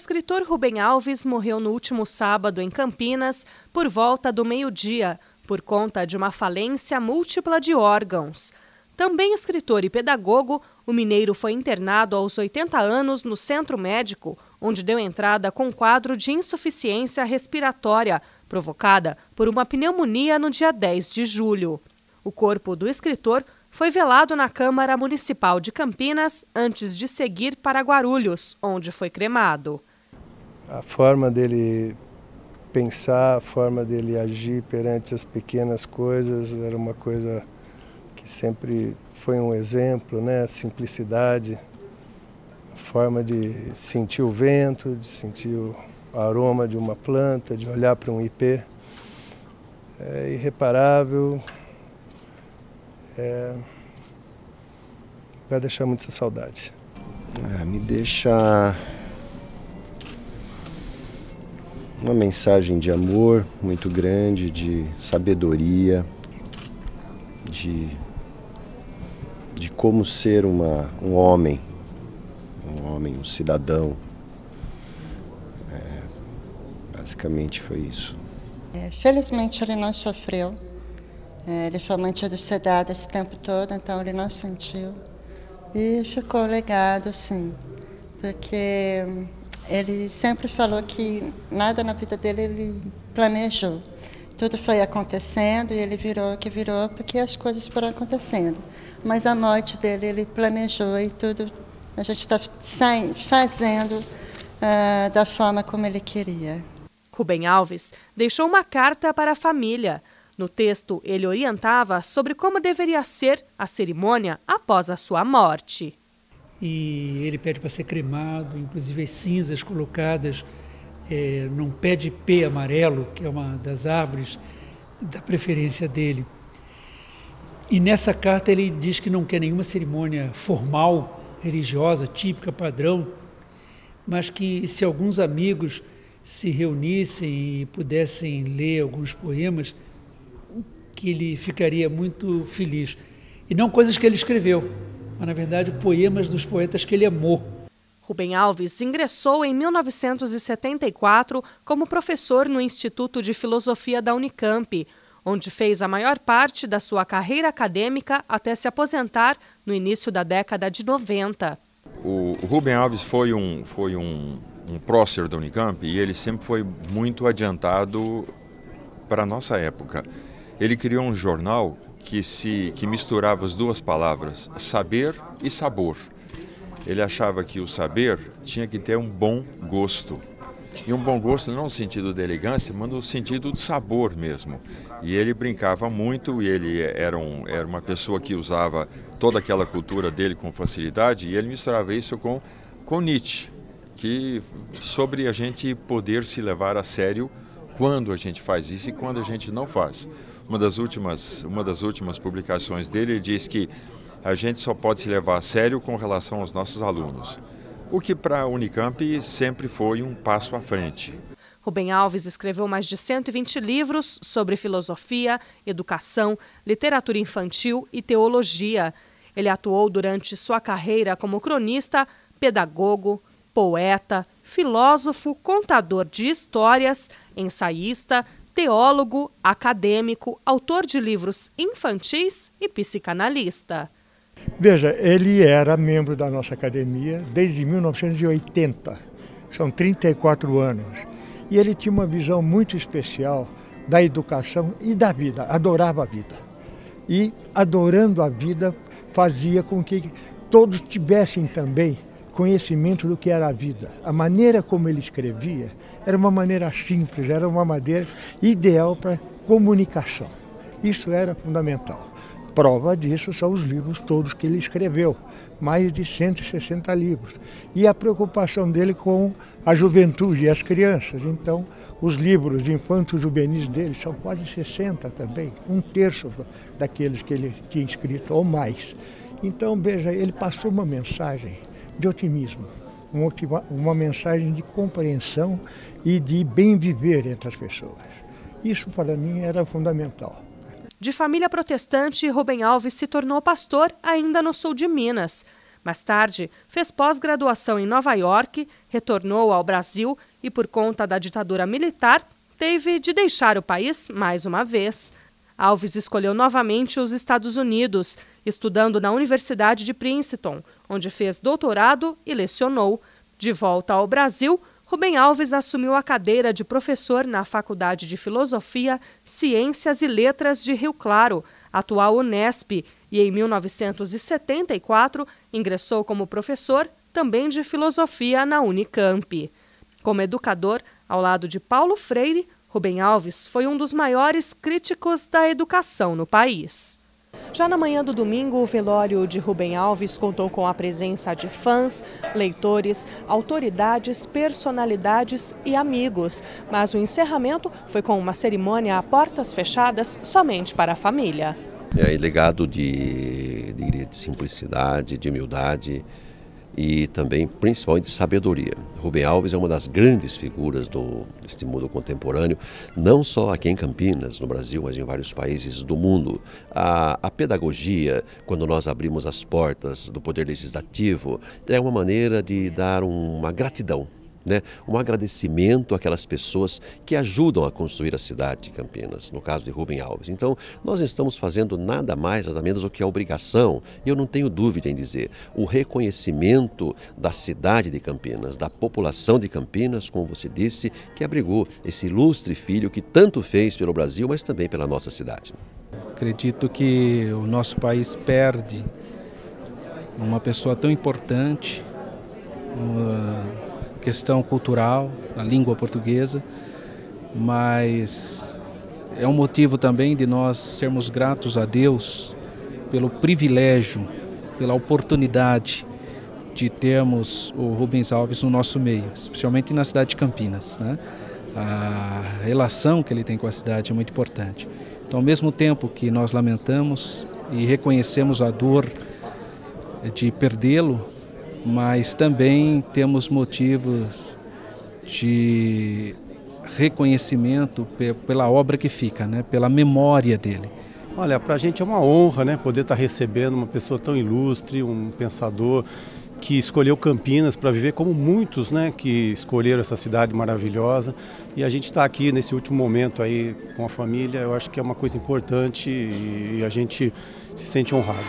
escritor Rubem Alves morreu no último sábado em Campinas, por volta do meio-dia, por conta de uma falência múltipla de órgãos. Também escritor e pedagogo, o mineiro foi internado aos 80 anos no centro médico, onde deu entrada com um quadro de insuficiência respiratória, provocada por uma pneumonia no dia 10 de julho. O corpo do escritor foi velado na Câmara Municipal de Campinas antes de seguir para Guarulhos, onde foi cremado. A forma dele pensar, a forma dele agir perante as pequenas coisas era uma coisa que sempre foi um exemplo, né? A simplicidade, a forma de sentir o vento, de sentir o aroma de uma planta, de olhar para um ipê. É irreparável. Vai deixar muita saudade. Me deixa uma mensagem de amor muito grande, de sabedoria, de como ser um homem, um cidadão. Basicamente foi isso. Felizmente ele não sofreu. Ele foi mantido sedado esse tempo todo, então ele não sentiu. E ficou legado, sim, porque ele sempre falou que nada na vida dele ele planejou. Tudo foi acontecendo e ele virou o que virou porque as coisas foram acontecendo. Mas a morte dele ele planejou e tudo a gente está fazendo da forma como ele queria. Rubem Alves deixou uma carta para a família. No texto, ele orientava sobre como deveria ser a cerimônia após a sua morte. E ele pede para ser cremado, inclusive as cinzas colocadas num pé de ipê amarelo, que é uma das árvores da preferência dele. E nessa carta ele diz que não quer nenhuma cerimônia formal, religiosa, típica, padrão, mas que se alguns amigos se reunissem e pudessem ler alguns poemas, que ele ficaria muito feliz. E não coisas que ele escreveu, mas, na verdade, poemas dos poetas que ele amou. Rubem Alves ingressou em 1974 como professor no Instituto de Filosofia da Unicamp, onde fez a maior parte da sua carreira acadêmica até se aposentar no início da década de 90. O Rubem Alves foi um prócer da Unicamp e ele sempre foi muito adiantado para a nossa época. Ele criou um jornal que misturava as duas palavras, saber e sabor. Ele achava que o saber tinha que ter um bom gosto. E um bom gosto não no sentido de elegância, mas no sentido de sabor mesmo. E ele brincava muito, e ele era uma pessoa que usava toda aquela cultura dele com facilidade, e ele misturava isso com Nietzsche, sobre a gente poder se levar a sério quando a gente faz isso e quando a gente não faz. Uma das últimas publicações dele, ele diz que a gente só pode se levar a sério com relação aos nossos alunos, o que para a Unicamp sempre foi um passo à frente. Rubem Alves escreveu mais de 120 livros sobre filosofia, educação, literatura infantil e teologia. Ele atuou durante sua carreira como cronista, pedagogo, poeta, filósofo, contador de histórias, ensaísta, teólogo, acadêmico, autor de livros infantis e psicanalista. Veja, ele era membro da nossa academia desde 1980, são 34 anos. E ele tinha uma visão muito especial da educação e da vida, adorava a vida. E, adorando a vida, fazia com que todos tivessem também conhecimento do que era a vida. A maneira como ele escrevia era uma maneira simples, era uma maneira ideal para comunicação. Isso era fundamental. Prova disso são os livros todos que ele escreveu, mais de 160 livros. E a preocupação dele com a juventude e as crianças. Então, os livros de infanto-juvenis dele são quase 60 também, 1/3 daqueles que ele tinha escrito, ou mais. Então, veja, ele passou uma mensagem de otimismo, uma mensagem de compreensão e de bem viver entre as pessoas. Isso, para mim, era fundamental. De família protestante, Rubem Alves se tornou pastor ainda no sul de Minas. Mais tarde, fez pós-graduação em Nova York, retornou ao Brasil e, por conta da ditadura militar, teve de deixar o país mais uma vez. Alves escolheu novamente os Estados Unidos, estudando na Universidade de Princeton, onde fez doutorado e lecionou. De volta ao Brasil, Rubem Alves assumiu a cadeira de professor na Faculdade de Filosofia, Ciências e Letras de Rio Claro, atual Unesp, e em 1974 ingressou como professor também de filosofia na Unicamp. Como educador, ao lado de Paulo Freire, Rubem Alves foi um dos maiores críticos da educação no país. Já na manhã do domingo, o velório de Rubem Alves contou com a presença de fãs, leitores, autoridades, personalidades e amigos. Mas o encerramento foi com uma cerimônia a portas fechadas somente para a família. É legado de simplicidade, de humildade e também, principalmente, de sabedoria. Rubem Alves é uma das grandes figuras deste mundo contemporâneo, não só aqui em Campinas, no Brasil, mas em vários países do mundo. A pedagogia, quando nós abrimos as portas do Poder Legislativo, é uma maneira de dar uma gratidão, um agradecimento àquelas pessoas que ajudam a construir a cidade de Campinas, no caso de Rubem Alves. Então, nós estamos fazendo nada mais, nada menos do que a obrigação, e eu não tenho dúvida em dizer, o reconhecimento da cidade de Campinas, da população de Campinas, como você disse, que abrigou esse ilustre filho que tanto fez pelo Brasil, mas também pela nossa cidade. Acredito que o nosso país perde uma pessoa tão importante, questão cultural, a língua portuguesa, mas é um motivo também de nós sermos gratos a Deus pelo privilégio, pela oportunidade de termos o Rubem Alves no nosso meio, especialmente na cidade de Campinas, A relação que ele tem com a cidade é muito importante. Então, ao mesmo tempo que nós lamentamos e reconhecemos a dor de perdê-lo, mas também temos motivos de reconhecimento pela obra que fica, pela memória dele. Olha, para a gente é uma honra, poder estar recebendo uma pessoa tão ilustre, um pensador que escolheu Campinas para viver como muitos, que escolheram essa cidade maravilhosa. E a gente está aqui nesse último momento aí com a família, eu acho que é uma coisa importante e a gente se sente honrado.